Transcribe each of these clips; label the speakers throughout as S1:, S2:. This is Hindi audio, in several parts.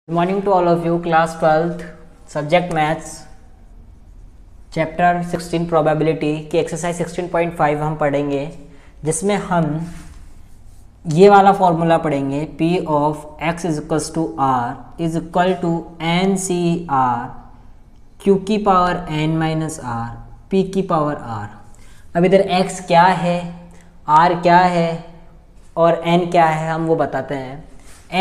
S1: Good morning to all of you, class 12th, subject maths, chapter 16 probability की एक्सरसाइज 16.5 हम पढ़ेंगे, जिसमें हम ये वाला फॉर्मूला पढ़ेंगे P of x is equals to R is equal to N C R Q की power n minus R P की पावर r। अब इधर x क्या है, r क्या है और n क्या है हम वो बताते हैं।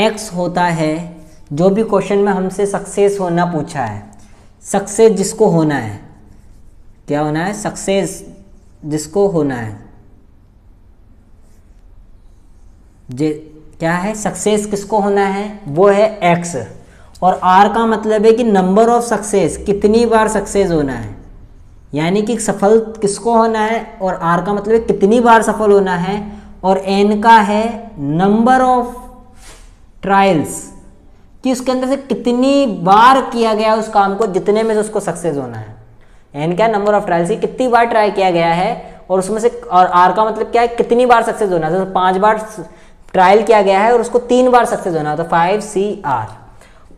S1: x होता है जो भी क्वेश्चन में हमसे सक्सेस होना पूछा है, सक्सेस जिसको होना है, क्या होना है, सक्सेस जिसको होना है, क्या है, सक्सेस किसको होना है, वो है x। और r का मतलब है कि नंबर ऑफ सक्सेस, कितनी बार सक्सेस होना है, यानी कि सफल किसको होना है, और r का मतलब है कितनी बार सफल होना है, और n का है नंबर ऑफ ट्रायल्स, कि उसके अंदर से कितनी बार किया गया उस काम को, जितने में से उसको सक्सेस होना है। एन क्या, नंबर ऑफ ट्रायल्स, कितनी बार ट्राई किया गया है, और उसमें से, और आर का मतलब क्या है, कितनी बार सक्सेस होना है। जैसे 5 बार ट्रायल किया गया है और उसको 3 बार सक्सेस होना है, तो 5CR।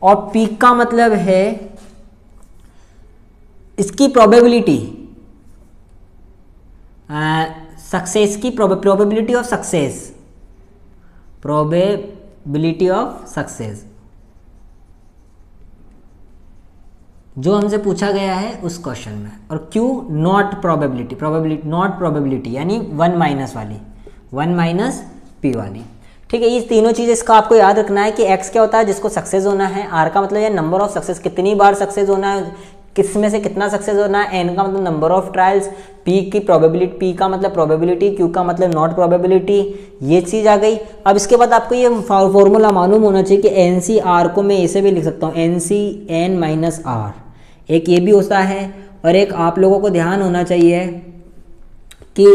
S1: और पी का मतलब है इसकी प्रोबेबिलिटी, सक्सेस की probability of success, probability of success जो हमसे पूछा गया है उस क्वेश्चन में। और Q not probability, not probability यानी 1 माइनस वाली, 1 माइनस पी वाली। ठीक है, ये तीनों चीज़ इसका आपको याद रखना है कि एक्स क्या होता है, जिसको सक्सेस होना है, आर का मतलब है नंबर ऑफ सक्सेस, कितनी बार सक्सेस होना है, किस में से कितना सक्सेस होना है, एन का मतलब नंबर ऑफ ट्रायल्स, पी की प्रोबेबिलिटी, पी का मतलब प्रोबेबिलिटी, क्यू का मतलब नॉट प्रोबेबिलिटी, ये चीज़ आ गई। अब इसके बाद आपको ये फॉर्मूला मालूम होना चाहिए कि एन सी आर को मैं ऐसे भी लिख सकता हूँ, N C N minus R, एक ये भी होता है। और एक आप लोगों को ध्यान होना चाहिए कि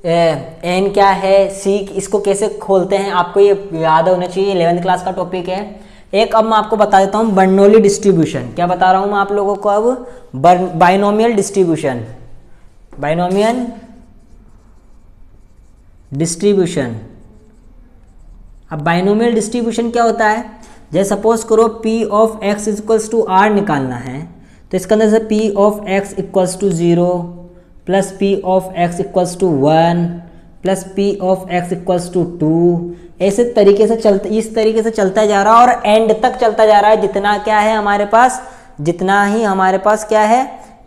S1: एन क्या है, सी इसको कैसे खोलते हैं, आपको ये याद होना चाहिए, 11th क्लास का टॉपिक है। एक अब मैं आपको बता देता हूँ बर्नौली डिस्ट्रीब्यूशन, क्या बता रहा हूँ मैं आप लोगों को अब, बाइनोमियल डिस्ट्रीब्यूशन, बाइनोमियल डिस्ट्रीब्यूशन। अब बाइनोमियल डिस्ट्रीब्यूशन क्या होता है, जैसे सपोज करो P of x is equals to R निकालना है, तो इसके अंदर से P of x equals to 0 plus P of x equals to 1 plus P of x equals to 2, ऐसे तरीके से चलता, इस तरीके से चलता जा रहा है और एंड तक चलता जा रहा है, जितना क्या है हमारे पास, जितना ही हमारे पास क्या है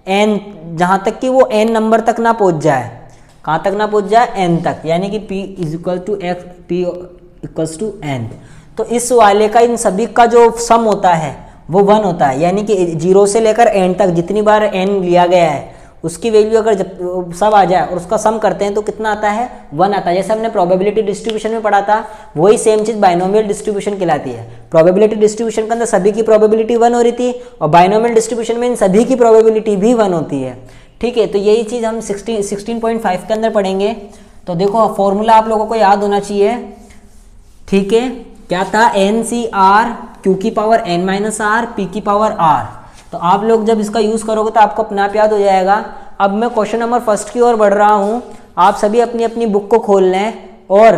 S1: n, जहाँ तक कि वो n नंबर तक ना पहुँच जाए, कहाँ तक ना पहुँच जाए, n तक, यानी कि P is equal to x, P equals to n। तो इस वाले का इन सभी का जो सम होता है वो 1 होता है, यानी कि 0 से लेकर n तक जितनी बार n लिया गया है उसकी वैल्यू अगर जब सब आ जाए और उसका सम करते हैं तो कितना आता है, 1 आता है। जैसे हमने प्रोबेबिलिटी डिस्ट्रीब्यूशन में पढ़ा था, वही सेम चीज़ बाइनोमियल डिस्ट्रीब्यूशन कहलाती है। प्रोबेबिलिटी डिस्ट्रीब्यूशन के अंदर सभी की प्रोबेबिलिटी 1 हो रही थी, और बाइनोमियल डिस्ट्रीब्यूशन में इन सभी की प्रोबेबिलिटी भी 1 होती है। ठीक है, तो यही चीज़ हम 16.5 के अंदर पढ़ेंगे। तो देखो फॉर्मूला आप लोगों को याद होना चाहिए, ठीक है, क्या था, एन सी आर क्यू की power n minus R P की पावर r। तो आप लोग जब इसका यूज़ करोगे तो आपको अपने आप याद हो जाएगा। अब मैं क्वेश्चन नंबर फर्स्ट की ओर बढ़ रहा हूँ, आप सभी अपनी अपनी बुक को खोल लें और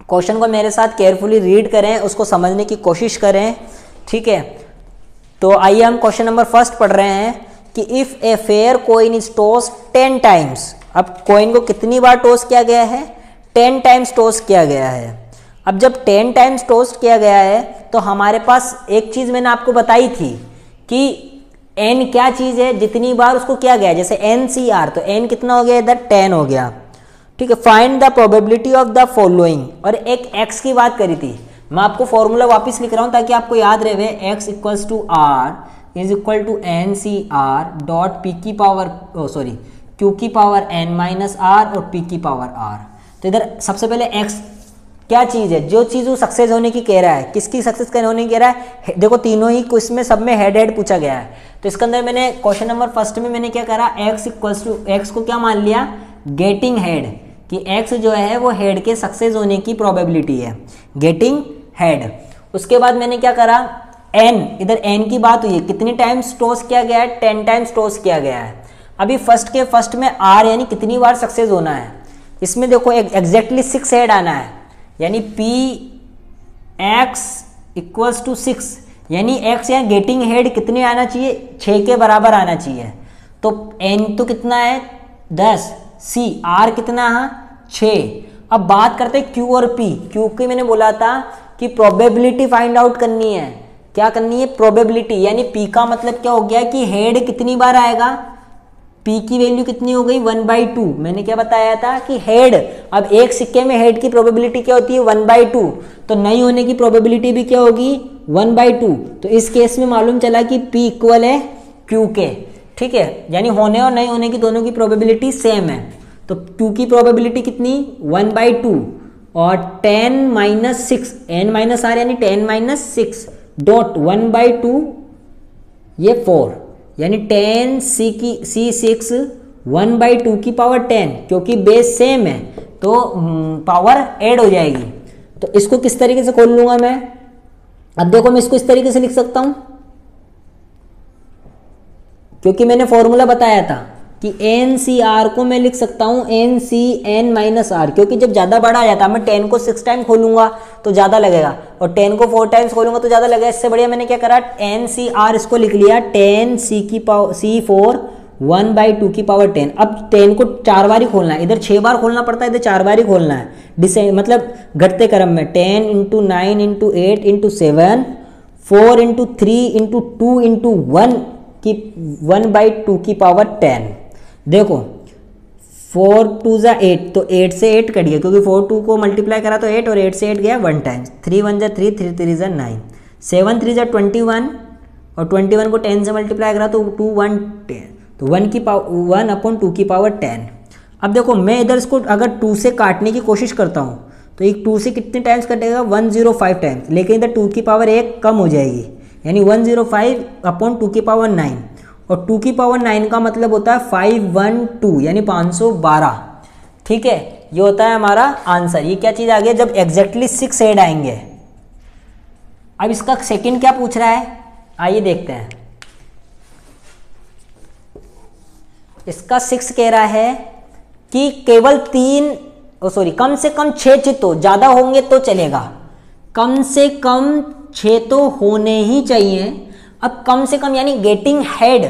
S1: क्वेश्चन को मेरे साथ केयरफुली रीड करें, उसको समझने की कोशिश करें। ठीक है, तो आइए हम क्वेश्चन नंबर फर्स्ट पढ़ रहे हैं कि if a fair coin is toss 10 times. अब कोइन को कितनी बार टॉस किया गया है, 10 टाइम्स टॉस किया गया है। अब जब 10 टाइम्स टॉस किया गया है तो हमारे पास एक चीज़ मैंने आपको बताई थी कि n क्या चीज़ है, जितनी बार उसको किया गया है, जैसे NCR, तो n कितना हो गया, इधर 10 हो गया। ठीक है, find the probability of the following, और एक x की बात करी थी। मैं आपको फॉर्मूला वापस लिख रहा हूँ ताकि आपको याद रहे, x equals to r is equal to NCR dot p की पावर, सॉरी q की पावर n माइनस r और p की पावर r। तो इधर सबसे पहले x क्या चीज़ है, जो चीज़ वो सक्सेस होने की कह रहा है, किसकी सक्सेस होने की कह रहा है, देखो तीनों ही इसमें सब में हेड हेड पूछा गया है। तो इसके अंदर मैंने क्वेश्चन नंबर फर्स्ट में मैंने क्या करा, x इक्वल्स टू, x को क्या मान लिया, गेटिंग हेड, कि x जो है वो हेड के सक्सेस होने की प्रोबेबिलिटी है, गेटिंग हेड। उसके बाद मैंने क्या करा, n, इधर n की बात हुई है, कितनी टाइम्स टॉस किया गया है, 10 टाइम्स टॉस किया गया है। अभी फर्स्ट में r यानी कितनी बार सक्सेस होना है, इसमें देखो एग्जैक्टली 6 हेड आना है, यानी पी एक्स इक्वल्स टू 6, यानी x यहाँ गेटिंग हेड कितने आना चाहिए, 6 के बराबर आना चाहिए। तो n तो कितना है 10, c r कितना है 6। अब बात करते हैं q और p। q की मैंने बोला था कि प्रोबेबिलिटी फाइंड आउट करनी है। क्या करनी है, प्रोबेबिलिटी, यानी p का मतलब क्या हो गया कि हेड कितनी बार आएगा, p की वैल्यू कितनी हो गई 1/2। मैंने क्या बताया था कि हेड, अब एक सिक्के में हेड की प्रोबेबिलिटी क्या होती है 1/2, तो नहीं होने की प्रोबेबिलिटी भी क्या होगी 1/2। तो इस केस में मालूम चला कि p इक्वल है q के, ठीक है, यानी होने और नहीं होने की दोनों की प्रोबेबिलिटी सेम है। तो q की प्रोबेबिलिटी कितनी 1/2 और 10 - 6 n - r यानी 10 - 6 डॉट 1/2 ये 4, यानी 10 c6 1/2 की पावर 10, क्योंकि बेस सेम है तो पावर ऐड हो जाएगी। तो इसको किस तरीके से खोल लूंगा मैं, अब देखो मैं इसको इस तरीके से लिख सकता हूं, क्योंकि मैंने फॉर्मूला बताया था कि NCR को मैं लिख सकता हूं NCn - r, क्योंकि जब ज़्यादा बड़ा आ जाता है मैं 10 को 6 टाइम खोलूंगा तो ज़्यादा लगेगा और 10 को 4 टाइम्स खोलूंगा तो ज़्यादा लगेगा। इससे बढ़िया मैंने क्या करा, NCR इसको लिख लिया 10 c4 1/2 की पावर 10। अब 10 को 4 बार ही खोलना है, इधर 6 बार खोलना पड़ता है, इधर 4 बार ही खोलना है, मतलब घटते क्रम में 10 × 9 × 8 × 7 4 × 3 × 2 × 1 की 1/2 की पावर 10। देखो 4 × 2 = 8, तो 8 से 8 कट गया, क्योंकि 4 2 को मल्टीप्लाई करा तो 8 और 8 से 8 गया 1 टाइम्स, 3 1 = 3 3 3 = 9, 7 3 = 21 और 21 को 10 से मल्टीप्लाई करा तो 2 1 10, तो 1/2 की पावर 10। अब देखो मैं इधर इसको अगर 2 से काटने की कोशिश करता हूँ तो एक 2 से कितने टाइम्स कटेगा 105 टाइम्स, लेकिन इधर 2 की पावर 1 कम हो जाएगी, यानी 105/2 की पावर 9, और 2 की पावर 9 का मतलब होता है 512, यानी 512। ठीक है, ये होता है हमारा आंसर। ये क्या चीज़ आ गई, जब एग्जैक्टली 6 हेड आएंगे। अब इसका सेकंड क्या पूछ रहा है, आइए देखते हैं। इसका 6 कह रहा है कि केवल कम से कम 6 चित्त, ज़्यादा होंगे तो चलेगा, कम से कम 6 तो होने ही चाहिए। अब कम से कम यानी गेटिंग हेड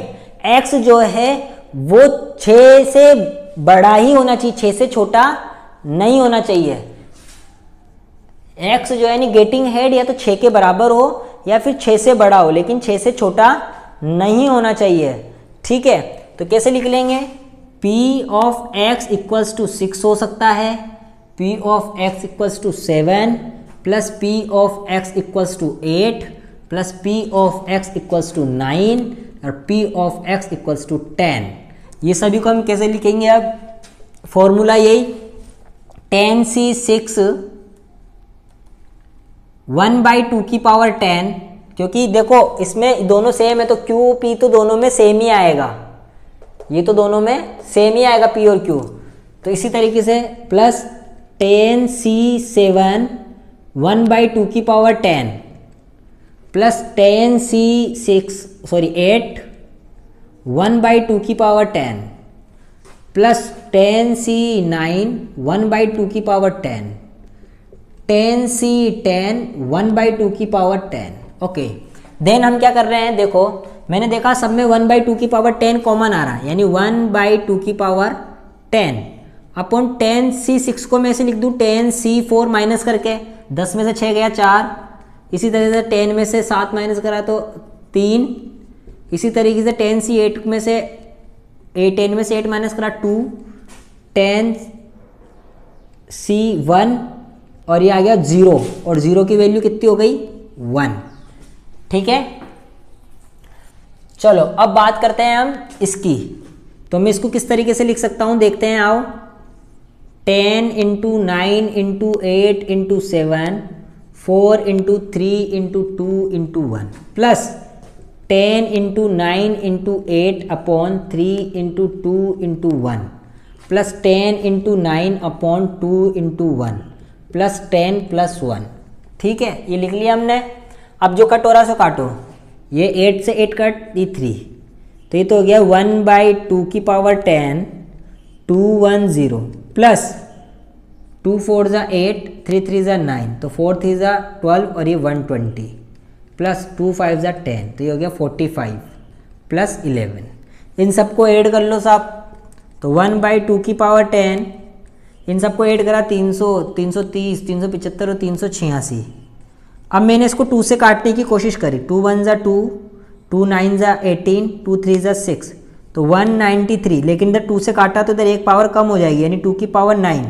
S1: x जो है वो 6 से बड़ा ही होना चाहिए, 6 से छोटा नहीं होना चाहिए। x जो है यानी गेटिंग हेड या तो 6 के बराबर हो या फिर 6 से बड़ा हो, लेकिन 6 से छोटा नहीं होना चाहिए। ठीक है, तो कैसे लिख लेंगे, p of x = 6 हो सकता है, p of x = 7 plus p of x = 8 plus p of x = 9 और p of x = 10। ये सभी को हम कैसे लिखेंगे, अब फॉर्मूला यही 10c6 1/2 की पावर 10, क्योंकि देखो इसमें दोनों सेम है तो q p तो दोनों में सेम ही आएगा, ये तो दोनों में सेम ही आएगा p और q। तो इसी तरीके से प्लस 10c7 1/2 की पावर 10 प्लस 8 1/2 की पावर 10 प्लस 10c9 1/2 की पावर 10 10c10 1/2 की पावर 10। ओके, देन हम क्या कर रहे हैं, देखो मैंने देखा सब में 1/2 की पावर 10 कॉमन आ रहा है, यानी 1/2 की पावर 10 अपॉन 10c6 को मैं ऐसे लिख दूँ 10c4 माइनस करके, 10 में से 6 गया 4, इसी तरीके से 10 में से 7 माइनस करा तो 3, इसी तरीके से 10c8 में से 10 में से 8 माइनस करा 2, 10c1 और ये आ गया 0, और 0 की वैल्यू कितनी हो गई 1। ठीक है, चलो अब बात करते हैं हम इसकी, तो मैं इसको किस तरीके से लिख सकता हूं देखते हैं, आओ 10 × 9 × 8 × 7 4 × 3 × 2 × 1 plus 10 × 9 × 8 upon 3 × 2 × 1 plus 10 × 9 upon 2 × 1 plus 10 plus 1। ठीक है, ये लिख लिया हमने। अब जो कट हो रहा है सो काटो, ये 8 से 8 कट, ये 3, तो ये तो हो गया 1/2 की पावर 10 210 प्लस 2 4 ज़ा 8, 3 3 ज़ा 9, तो 4 3 ज़ा 12 और ये 120 प्लस 2 5 ज़ा 10, तो ये हो गया 45 प्लस 11। इन सबको ऐड कर लो साहब, तो 1/2 की पावर 10, इन सबको ऐड करा 300, 330, 375 और 386। अब मैंने इसको 2 से काटने की कोशिश करी, 2 1 ज़ा 2, 2 9 ज़ा 18, 2 3 ज़ा 6, तो 193। लेकिन इधर 2 से काटा तो इधर एक पावर कम हो जाएगी, यानी 2 की पावर 9,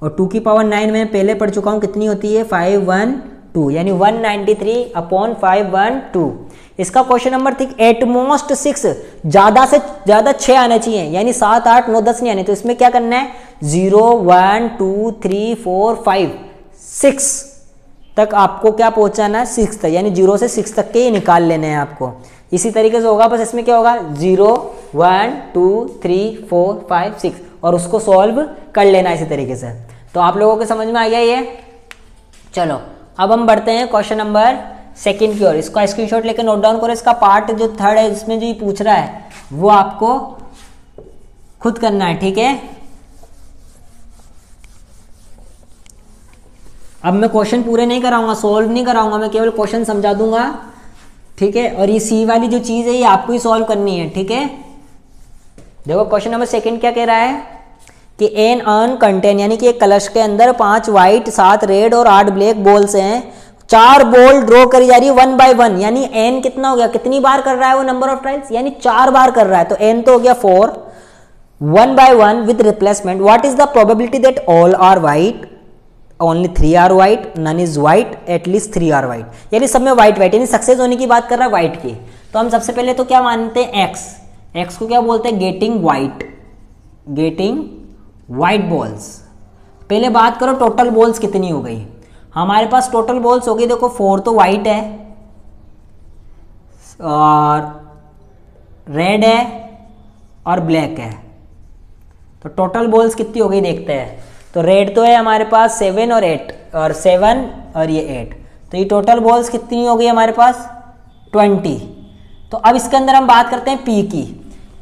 S1: और 2 की पावर 9 मैं पहले पढ़ चुका हूँ कितनी होती है 512, यानी 193/512। इसका क्वेश्चन नंबर थी एटमोस्ट 6, ज़्यादा से ज़्यादा 6 आने चाहिए, यानी 7 8 9 10 नहीं आने। तो इसमें क्या करना है 0 1 2 3 4 5 6 तक आपको क्या पहुंचाना है 6 तक, यानी 0 से 6 तक के ही निकाल लेने हैं आपको। इसी तरीके से होगा, बस इसमें क्या होगा 0 1 2 3 4 5 6 और उसको सॉल्व कर लेना इसी तरीके से। तो आप लोगों को समझ में आ गया ये। चलो अब हम बढ़ते हैं क्वेश्चन नंबर 2 की ओर। इसका स्क्रीनशॉट लेकर नोट डाउन करो। इसका पार्ट जो 3 है इसमें जो ये पूछ रहा है वो आपको खुद करना है, ठीक है। अब मैं क्वेश्चन पूरे नहीं कराऊंगा, सोल्व नहीं कराऊंगा, मैं केवल क्वेश्चन समझा दूंगा, ठीक है। और ये सी वाली जो चीज है ये आपको ही सॉल्व करनी है, ठीक है। देखो क्वेश्चन नंबर 2 क्या कह रहा है कि एन अर्न कंटेन, यानी कि एक कलश के अंदर 5 व्हाइट 7 रेड और 8 ब्लैक बॉल्स हैं। 4 बॉल ड्रॉ करी जा रही है 1 by 1, यानी एन कितना हो गया, कितनी बार कर रहा है वो नंबर ऑफ ट्रायल्स, यानी 4 बार कर रहा है। तो एन तो हो गया 4, 1 by 1 with replacement. What is the probability that all are white, only 3 are white, none is white, at least 3 are white, यानी सब में व्हाइट व्हाइट, यानी सक्सेस होने की बात कर रहा है व्हाइट की। तो हम सबसे पहले तो क्या मानते हैं एक्स को क्या बोलते हैं गेटिंग व्हाइट बॉल्स। पहले बात करो टोटल बॉल्स कितनी हो गई, हमारे पास टोटल बॉल्स हो गई, देखो 4 तो व्हाइट है और रेड है और ब्लैक है। तो टोटल बॉल्स कितनी हो गई देखते हैं। तो रेड तो है हमारे पास 7 और 8 और 7 और ये 8, तो ये टोटल बॉल्स कितनी हो गई हमारे पास 20। तो अब इसके अंदर हम बात करते हैं पी की,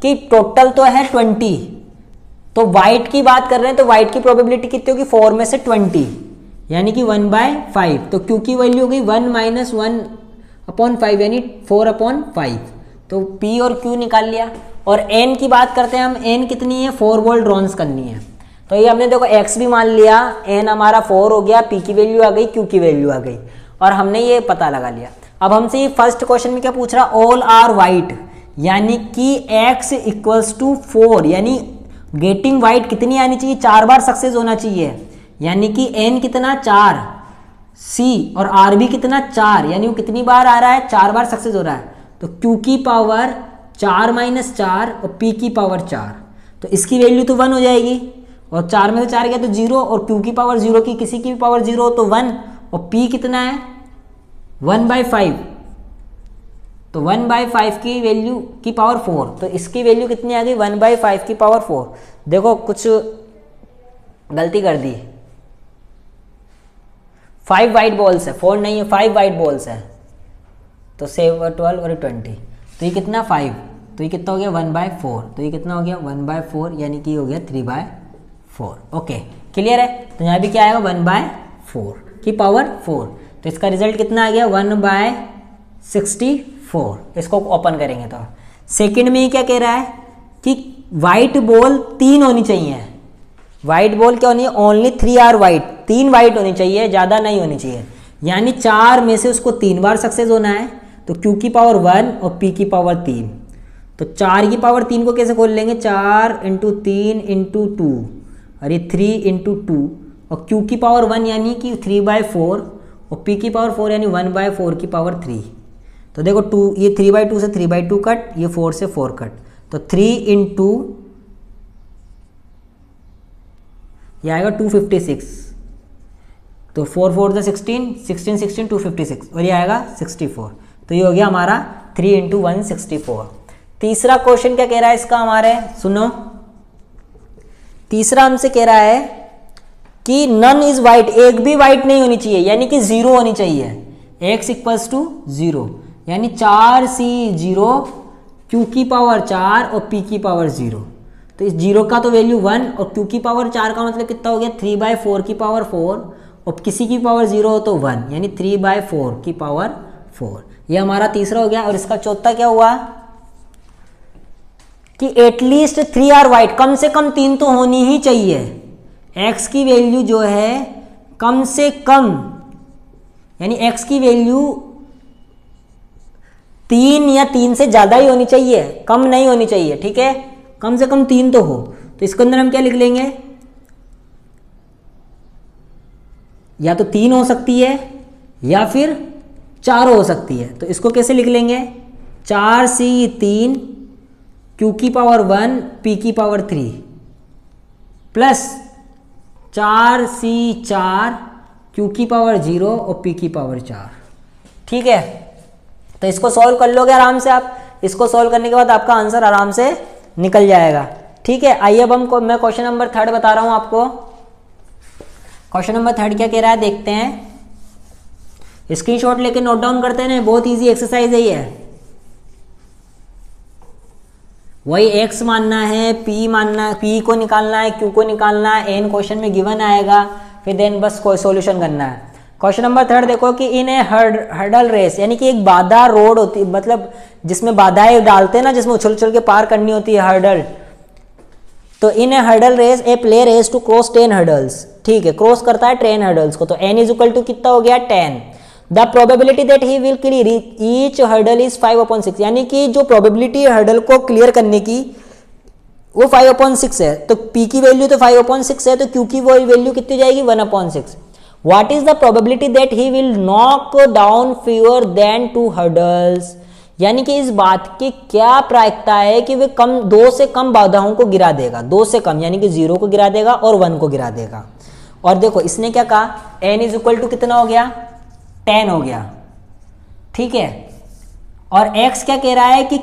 S1: कि टोटल तो है 20, तो व्हाइट की बात कर रहे हैं, तो व्हाइट की प्रोबेबिलिटी कितनी होगी 4 में से 20, यानी कि 1/5। तो क्यू की वैल्यू होगी 1 - 1/5, यानी 4/5। तो पी और क्यू निकाल लिया। और एन की बात करते हैं हम, एन कितनी है 4 बॉल ड्रॉन्स करनी है। तो ये हमने देखो एक्स भी मान लिया, एन हमारा 4 हो गया, पी की वैल्यू आ गई, क्यू की वैल्यू आ गई, और हमने ये पता लगा लिया। अब हमसे ये फर्स्ट क्वेश्चन में क्या पूछ रहा, ऑल आर व्हाइट, यानी कि x = 4, यानी गेटिंग व्हाइट कितनी आनी चाहिए 4 बार सक्सेस होना चाहिए, यानी कि n कितना 4, c और r भी कितना 4, यानी वो कितनी बार आ रहा है 4 बार सक्सेस हो रहा है। तो q की पावर 4 - 4 और p की पावर 4, तो इसकी वैल्यू तो 1 हो जाएगी, और 4 में से 4 गया तो 0, और q की पावर 0 की किसी की भी पावर 0 तो 1, और p कितना है 1/5, तो 1/5 की वैल्यू की पावर 4, तो इसकी वैल्यू कितनी आ गई 1/5 की पावर 4। देखो कुछ गलती कर दी, 5 वाइट बॉल्स है, 4 नहीं है, 5 वाइट बॉल्स है, तो 7 12 और 20, तो ये कितना 5, तो ये कितना हो गया 1/4, तो ये कितना हो गया 1/4, यानी कि हो गया 3/4। ओके क्लियर है। तो यहाँ भी क्या आएगा 1/4 की पावर 4, तो इसका रिजल्ट कितना आ गया 1/64। इसको ओपन करेंगे तो सेकंड में क्या कह रहा है कि व्हाइट बॉल 3 होनी चाहिए। व्हाइट बॉल क्या होनी है, ओनली 3 आर व्हाइट, 3 व्हाइट होनी चाहिए, ज़्यादा नहीं होनी चाहिए, यानी 4 में से उसको 3 बार सक्सेस होना है। तो Q की पावर 1 और P की पावर 3, तो 4 की पावर 3 को कैसे खोल लेंगे, 4 × 3 × 2, और ये 3 × 2, और Q की पावर 1 यानी कि 3/4, और P की पावर 4 यानी 1/4 की पावर 3। तो देखो 2, ये 3/2 से 3/2 कट, ये 4 से 4 कट, तो 3 × 2 ये आएगा 256, तो 4 4 = 16, 16 16 256, और ये आएगा 64। तो ये हो गया हमारा 3 × 1 64। तीसरा क्वेश्चन क्या कह रहा है इसका, हमारे सुनो, तीसरा हमसे कह रहा है कि नन इज वाइट, एक भी वाइट नहीं होनी चाहिए, यानी कि 0 होनी चाहिए, x = 0, यानी 4c 0, q की पावर 4 और p की पावर 0। तो इस 0 का तो वैल्यू 1 और q की पावर 4 का मतलब कितना हो गया 3/4 की पावर 4 और किसी की पावर 0 हो तो 1 यानी 3/4 की पावर 4। ये हमारा तीसरा हो गया। और इसका चौथा क्या हुआ कि एटलीस्ट 3 आर वाइट, कम से कम 3 तो होनी ही चाहिए। x की वैल्यू जो है कम से कम यानी x की वैल्यू 3 या 3 से ज्यादा ही होनी चाहिए, कम नहीं होनी चाहिए, ठीक है, कम से कम 3 तो हो। तो इसके अंदर हम क्या लिख लेंगे, या तो 3 हो सकती है या फिर 4 हो सकती है। तो इसको कैसे लिख लेंगे 4c3 q की पावर 1 p की पावर 3 प्लस 4c4 q की पावर 0 और p की पावर 4। ठीक है, तो इसको सॉल्व कर लोगे आराम से आप। इसको सॉल्व करने के बाद आपका आंसर आराम से निकल जाएगा। ठीक है, आइए अब मैं क्वेश्चन नंबर 3 बता रहा हूं आपको। क्वेश्चन नंबर 3 क्या कह रहा है देखते हैं। स्क्रीनशॉट लेके नोट डाउन करते हैं, बहुत इजी एक्सरसाइज है ये। वही x मानना है, p मानना, p को निकालना है, q को निकालना है, n क्वेश्चन में गिवन आएगा, फिर देन बस कोई सॉल्यूशन करना है। क्वेश्चन नंबर 3 देखो कि इन ए हर्डल रेस, यानी कि एक बाधा रोड होती, मतलब जिसमें बाधाएं डालते हैं ना, जिसमें उछल उछल के पार करनी होती है हर्डल। तो in a hurdle race a player has to cross 10 hurdles. ठीक है, क्रॉस करता है 10 हर्डल्स को। तो n इज इक्वल टू कितना हो गया 10। The probability that he will clear each hurdle is 5/6, यानी कि जो प्रोबेबिलिटी हर्डल को क्लियर करने की वो 5/6 है। तो p की वैल्यू तो 5/6 है, तो q की वैल्यू कितनी जाएगी 1/6। What is the probability that he will knock down fewer than 2 hurdles, यानी कि इस बात की क्या प्रायिकता है कि वे 2 से कम बाधाओं को गिरा देगा। 2 से कम यानी कि 0 को गिरा देगा और 1 को गिरा देगा। और देखो इसने क्या कहा, n इज इक्वल टू कितना हो गया 10 हो गया। ठीक है, और x क्या कह रहा है कि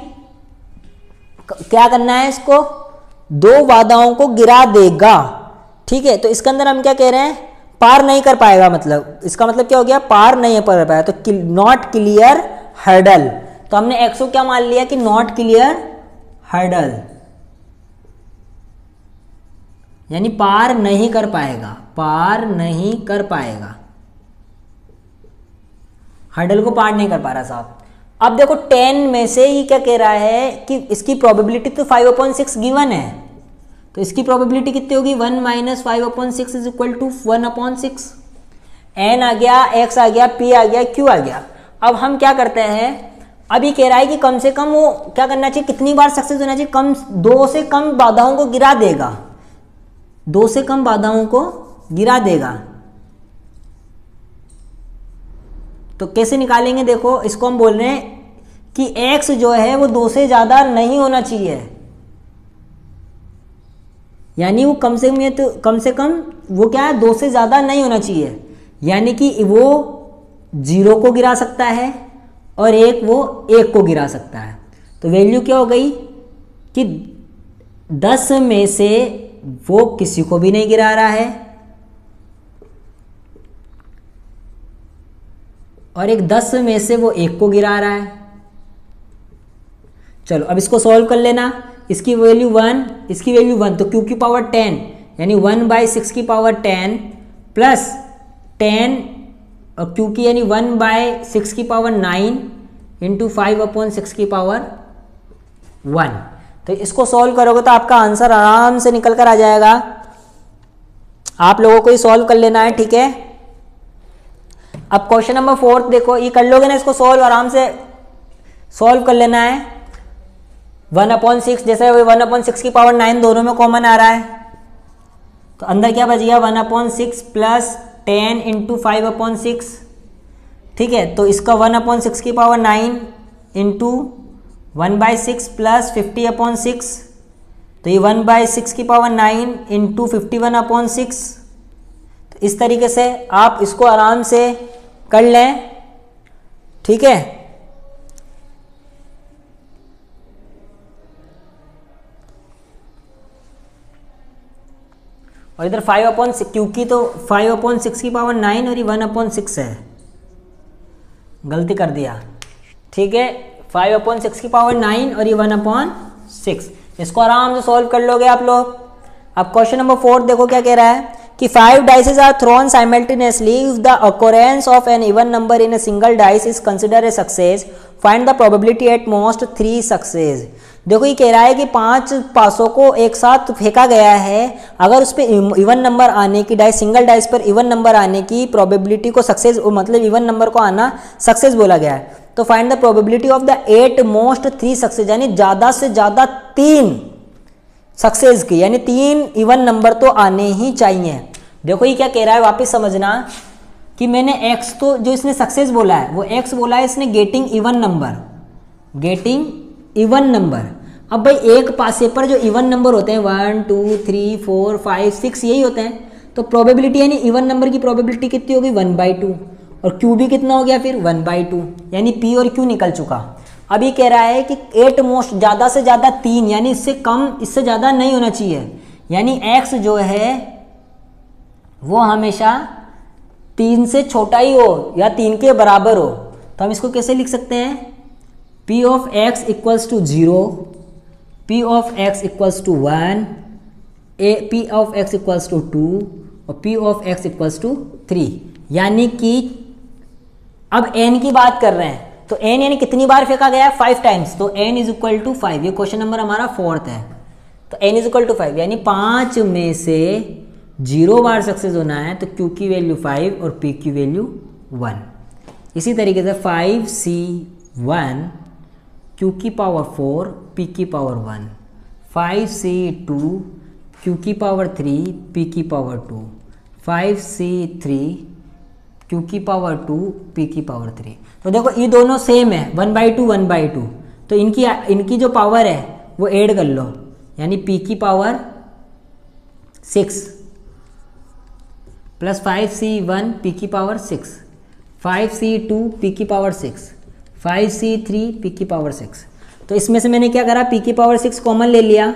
S1: क्या करना है, इसको 2 बाधाओं को गिरा देगा। ठीक है, तो इसके अंदर हम क्या कह रहे हैं, पार नहीं कर पाएगा, मतलब इसका मतलब क्या हो गया, पार नहीं कर पाया। तो नॉट क्लियर हर्डल, तो हमने x को क्या मान लिया कि नॉट क्लियर हर्डल, यानी पार नहीं कर पाएगा, पार नहीं कर पाएगा, हर्डल को पार नहीं कर पा रहा साहब। अब देखो 10 में से ये क्या कह रहा है कि इसकी प्रोबेबिलिटी तो 5/6 गिवन है, तो इसकी प्रोबेबिलिटी कितनी होगी 1 - 5/6 इज इक्वल टू 1/6। n आ गया, x आ गया, p आ गया, q आ गया। अब हम क्या करते हैं, अभी कह रहा है कि कम से कम वो क्या करना चाहिए, कितनी बार सक्सेस होना चाहिए, 2 से कम बाधाओं को गिरा देगा, 2 से कम बाधाओं को गिरा देगा। तो कैसे निकालेंगे, देखो इसको हम बोल रहे हैं कि x जो है वो 2 से ज्यादा नहीं होना चाहिए, यानी वो कम से कम वो क्या है 2 से ज्यादा नहीं होना चाहिए, यानी कि वो 0 को गिरा सकता है और वो 1 को गिरा सकता है। तो वैल्यू क्या हो गई कि 10 में से वो किसी को भी नहीं गिरा रहा है और 10 में से वो 1 को गिरा रहा है। चलो अब इसको सॉल्व कर लेना। इसकी वैल्यू 1, इसकी वैल्यू 1, तो q की पावर 10 यानी 1/6 की पावर 10 प्लस 10 और q की यानी 1/6 की पावर 9 इंटू 5/6 की पावर 1। तो इसको सॉल्व करोगे तो आपका आंसर आराम से निकल कर आ जाएगा। आप लोगों को ही सॉल्व कर लेना है, ठीक है। अब क्वेश्चन नंबर 4 देखो, ये कर लोगे ना, इसको सॉल्व आराम से सॉल्व कर लेना है। 1/6 जैसे 1/6 की पावर 9 दोनों में कॉमन आ रहा है, तो अंदर क्या बच गया 1/6 प्लस 10 इंटू 5/6। ठीक है, तो इसका 1/6 की पावर 9 इंटू 1/6 प्लस 50/6, तो ये 1/6 की पावर 9 इंटू 51/6। तो इस तरीके से आप इसको आराम से कर लें, ठीक है। और इधर 5/6 क्योंकि तो 5/6 की पावर 9 और ये 1/6 है, गलती कर दिया, ठीक है। 5/6 की पावर 9 और ये 1/6, इसको आराम से सॉल्व कर लोगे आप लोग। अब क्वेश्चन नंबर 4 देखो क्या कह रहा है कि 5 dices are thrown simultaneously if the occurrence of an even number in a single dice is considered a success, find the probability at most 3 success। देखो ये कह रहा है कि 5 पासों को एक साथ फेंका गया है, अगर उस पर इवन नंबर आने की डाइस, सिंगल डाइस पर इवन नंबर आने की प्रोबेबिलिटी को सक्सेस, मतलब इवन नंबर को आना सक्सेस बोला गया है। तो find the probability of the 8 most 3 success, यानी ज़्यादा से ज़्यादा 3 सक्सेस की, यानी 3 इवन नंबर तो आने ही चाहिए। देखो ये क्या कह रहा है, वापस समझना कि मैंने x तो जो इसने सक्सेस बोला है वो x बोला है इसने getting even number, getting even number. अब भाई एक पासे पर जो इवन नंबर होते हैं 1 2 3 4 5 6 यही होते हैं, तो प्रोबेबिलिटी यानी इवन नंबर की प्रोबेबिलिटी कितनी होगी 1/2, और q भी कितना हो गया फिर 1/2, यानी p और q निकल चुका। अब ये कह रहा है कि 8 मोस्ट, ज़्यादा से ज़्यादा 3, यानी इससे कम, इससे ज़्यादा नहीं होना चाहिए, यानी x जो है वो हमेशा 3 से छोटा ही हो या 3 के बराबर हो। तो हम इसको कैसे लिख सकते हैं, p of x equals to 0, p of x equals to 1, p of x equals to 2 और p of x equals to 3। यानी कि अब n की बात कर रहे हैं, तो n यानी कितनी बार फेंका गया, 5 टाइम्स, तो n इज इक्वल टू 5। ये क्वेश्चन नंबर हमारा 4th है, तो n इज इक्वल टू 5, यानी 5 में से 0 बार सक्सेस होना है, तो q की वैल्यू 5 और p की वैल्यू 1। इसी तरीके से 5c1 q की पावर 4 p की पावर 1, 5c2 q की पावर 3 p की पावर 2, 5c3 q की पावर 2 p की पावर 3। तो देखो ये दोनों सेम है, 1/2 1/2, तो इनकी जो पावर है वो ऐड कर लो, यानी p की पावर 6 प्लस 5c1 p की पावर 6, 5c2 p की पावर 6, 5c3 p की पावर 6। तो इसमें से मैंने क्या करा, p की पावर 6 कॉमन ले लिया,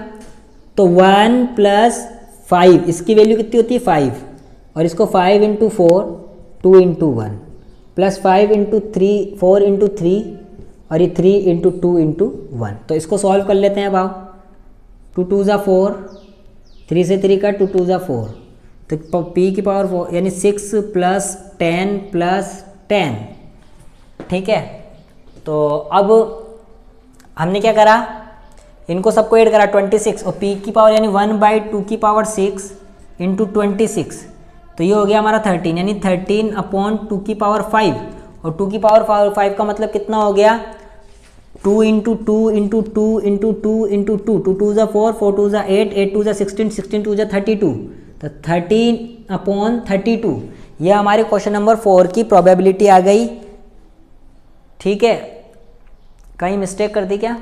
S1: तो 1 प्लस 5, इसकी वैल्यू कितनी होती है 5, और इसको 5 into 4 2 into 1 plus 5 into 3 4 into 3 और ये 3 इंटू 2 इंटू 1। तो इसको सॉल्व कर लेते हैं भाव, 2 2 ज़ा 4, 3 से 3 का 2 2 ज़ा 4, तो p की पावर 4 यानी 6 प्लस 10 प्लस 10, ठीक है। तो अब हमने क्या करा, इनको सबको ऐड करा 26, और p की पावर यानी 1/2 की पावर 6 इंटू 26, तो ये हो गया हमारा 13, यानी 13/2 की पावर 5, और 2 की पावर 5 का मतलब कितना हो गया, 2 इंटू 2 इंटू 2 इंटू 2 इंटू 2, 2 2 ज़ा 4, 4 2 ज़ा 8, 8 2 ज़ा 16, 16 2 ज़ा 32, तो 13/32 ये हमारे क्वेश्चन नंबर 4 की प्रोबेबिलिटी आ गई, ठीक है। कहीं मिस्टेक कर दी क्या,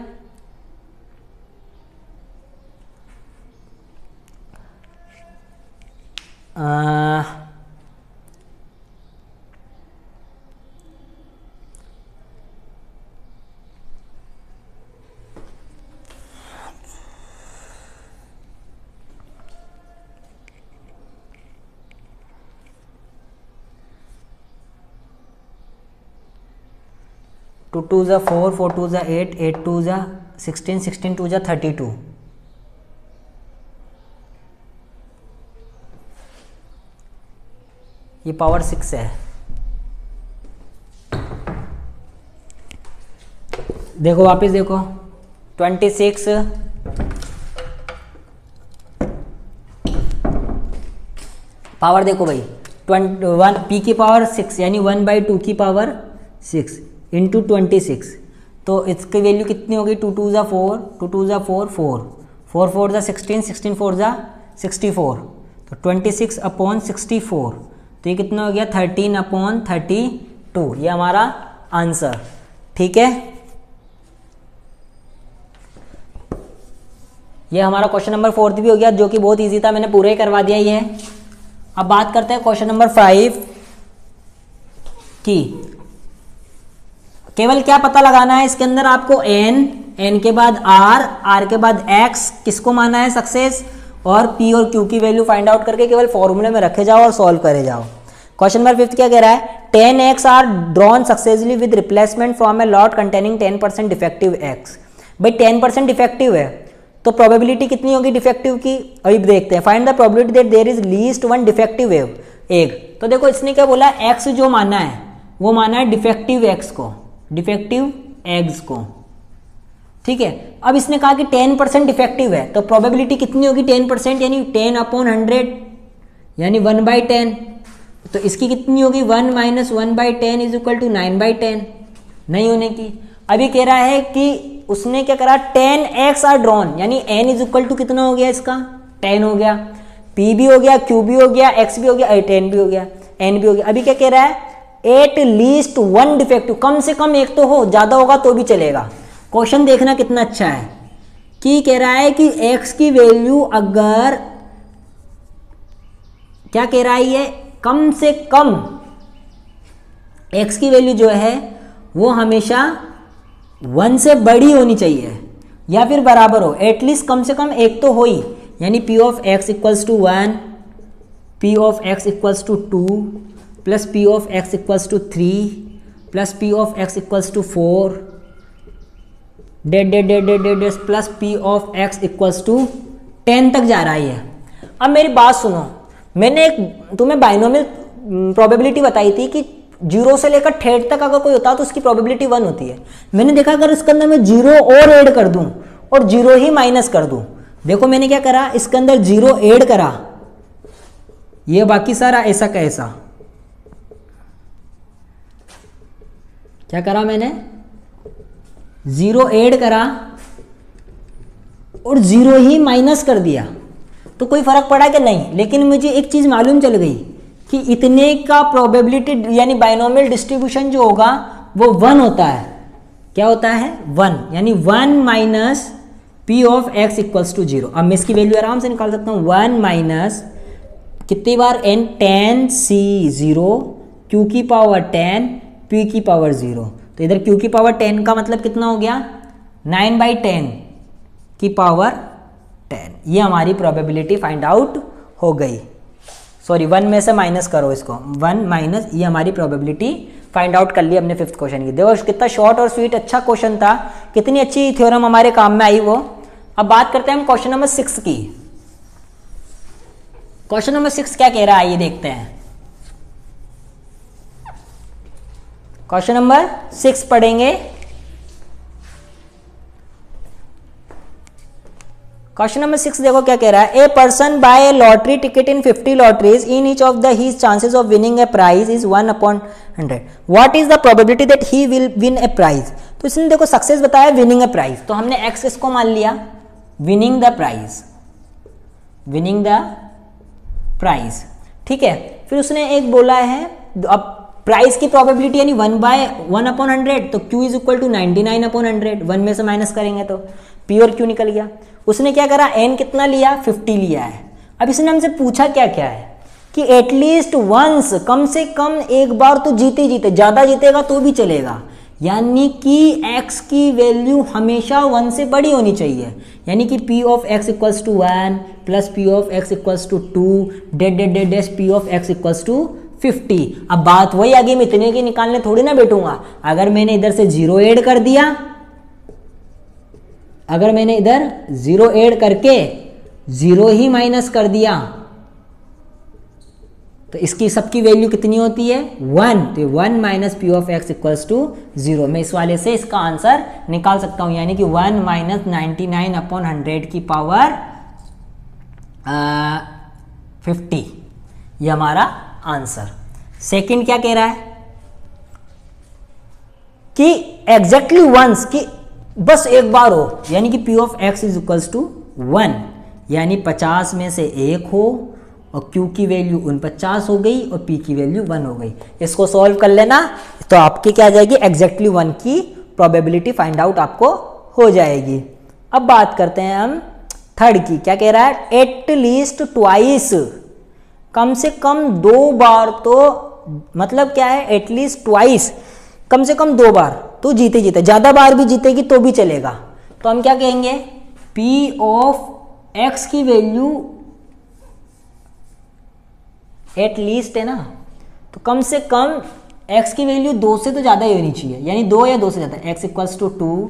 S1: टू 2 ज़ा 4, 4 2 ज़ा 8, 8 2 ज़ा 16, 16 2 ज़ा 32, ये पावर 6 है। देखो वापस देखो 26 पावर देखो भाई 21 p की पावर 6 यानी 1/2 की पावर 6 इंटू 26, तो इसकी वैल्यू कितनी होगी, 2 2 ज़ा 4, 2 2 ज़ा 4 4, 4 4 ज़ा 16, 16 4 ज़ा 64, तो 26/64, तो ये कितना हो गया 13/32, ये हमारा आंसर, ठीक है। ये हमारा क्वेश्चन नंबर 4 भी हो गया, जो कि बहुत इजी था, मैंने पूरा ही करवा दिया ये। अब बात करते हैं क्वेश्चन नंबर 5 की। केवल क्या पता लगाना है इसके अंदर आपको, n के बाद r के बाद x किसको माना है सक्सेस, और p और q की वैल्यू फाइंड आउट करके केवल फॉर्मूले में रखे जाओ और सॉल्व करे जाओ। क्वेश्चन नंबर 5 क्या कह रहा है, 10x are drawn successfully with replacement from a lot containing 10% defective x। भाई 10% डिफेक्टिव है, तो प्रोबेबिलिटी कितनी होगी डिफेक्टिव की, अभी देखते हैं। Find the probability that there is least one defective egg. तो देखो इसने क्या बोला, एक्स जो माना है वो माना है डिफेक्टिव एक्स को, डिफेक्टिव एग्स को, ठीक है। अब इसने कहा कि 10% डिफेक्टिव है, तो प्रोबेबिलिटी कितनी होगी 10%, यानी 10/100 यानी 1/10। तो इसकी कितनी होगी 1 - 1/10 इज इक्वल टू 9/10, नहीं होने की। अभी कह रहा है कि उसने क्या करा 10x आर ड्रॉन, यानी n इज इक्वल टू कितना हो गया इसका 10 हो गया, p भी हो गया, q भी हो गया, x भी हो गया, 10 भी हो गया, n भी हो गया। अभी क्या कह रहा है एट लीस्ट वन डिफेक्टिव, कम से कम एक तो हो, ज्यादा होगा तो भी चलेगा। क्वेश्चन देखना कितना अच्छा है कि कह रहा है कि x की वैल्यू अगर क्या कह रहा है ये कम से कम x की वैल्यू जो है वो हमेशा 1 से बड़ी होनी चाहिए या फिर बराबर हो, एटलीस्ट कम से कम एक तो हो ही, यानी p of x equals to 1, p of x equals to 2 plus p of x equals to 3 plus p of x equals to 4 dot plus p of x equals to 10 तक जा रहा है ये। अब मेरी बात सुनो, मैंने एक तुम्हें बाइनोमियल प्रोबेबिलिटी बताई थी कि 0 से लेकर 10 तक अगर कोई होता है तो उसकी प्रोबेबिलिटी 1 होती है। मैंने देखा अगर इसके अंदर मैं 0 और ऐड कर दूं और 0 ही माइनस कर दूं, देखो मैंने क्या करा, इसके अंदर 0 ऐड करा, ये बाकी सारा ऐसा का ऐसा, क्या करा मैंने 0 ऐड करा और 0 ही माइनस कर दिया, तो कोई फर्क पड़ा कि नहीं। लेकिन मुझे एक चीज मालूम चल गई कि इतने का प्रोबेबिलिटी यानी बाइनोमियल डिस्ट्रीब्यूशन जो होगा वो 1 होता है। क्या होता है 1, यानी 1 minus p of x equals to 0। अब मैं इसकी वैल्यू आराम से निकाल सकता हूँ, 1 माइनस कितनी बार n 10c0 q की पावर 10 p की पावर 0। तो इधर q की पावर 10 का मतलब कितना हो गया 9/10 की पावर 10। ये हमारी प्रोबेबिलिटी फाइंड आउट हो गई। सॉरी 1 में से माइनस करो इसको, 1 माइनस, ये हमारी प्रोबेबिलिटी फाइंड आउट कर ली हमने 5th क्वेश्चन की। देखो कितना शॉर्ट और स्वीट अच्छा क्वेश्चन था, कितनी अच्छी थ्योरम हमारे काम में आई वो। अब बात करते हैं हम क्वेश्चन नंबर 6 की। क्वेश्चन नंबर 6 क्या कह रहा है ये देखते हैं। क्वेश्चन नंबर 6 पढ़ेंगे। क्वेश्चन नंबर 6 देखो क्या कह रहा है, a person buy a lottery ticket in 50 lotteries, in each of the his chances of winning a prize is 1/100, what is the probability that he will win a prize. तो इसने देखो सक्सेस बताया विनिंग ए प्राइज, तो हमने एक्स इसको मान लिया winning the prize, winning the prize, ठीक है। फिर उसने एक बोला है अब प्राइस की प्रोबेबिलिटी यानी 1/100, तो q इज इक्वल टू 99/100, 1 में से माइनस करेंगे तो p और q निकल गया। उसने क्या करा n कितना लिया 50 लिया है। अब इसने हमसे पूछा क्या क्या है कि एटलीस्ट वंस, कम से कम एक बार तो जीते जीते, ज्यादा जीतेगा तो भी चलेगा, यानी कि x की वैल्यू हमेशा 1 से बड़ी होनी चाहिए, यानी कि p of x equals to 1 plus p of x equals to 2 dot p of x equals to 50। अब बात वही आगे, मैं इतने के निकालने थोड़ी ना बैठूंगा। अगर मैंने इधर से 0 ऐड कर दिया, अगर मैंने इधर 0 ऐड करके 0 ही माइनस कर दिया, तो इसकी सबकी वैल्यू कितनी होती है 1, तो 1 minus p of x equals to 0। मैं इस वाले से इसका आंसर निकाल सकता हूं, यानी कि 1 माइनस 99/100 की पावर 50, ये हमारा आंसर। सेकंड क्या कह रहा है कि एग्जैक्टली वंस, कि बस एक बार हो, यानी कि p of x is equals to 1, यानी 50 में से 1 हो और q की वैल्यू 49 हो गई और p की वैल्यू 1 हो गई। इसको सॉल्व कर लेना तो आपकी क्या आ जाएगी, एग्जैक्टली 1 की प्रोबेबिलिटी फाइंड आउट आपको हो जाएगी। अब बात करते हैं हम थर्ड की। क्या कह रहा है, एट लीस्ट ट्वाइस, कम से कम 2 बार, तो मतलब क्या है एटलीस्ट ट्वाइस, कम से कम 2 बार तो जीते जीते, ज्यादा बार भी जीतेगी तो भी चलेगा। तो हम क्या कहेंगे, p ऑफ x की वैल्यू एट लीस्ट है ना, तो कम से कम x की वैल्यू 2 से तो ज्यादा ही होनी चाहिए, यानी 2 या 2 से ज्यादा। x equals to 2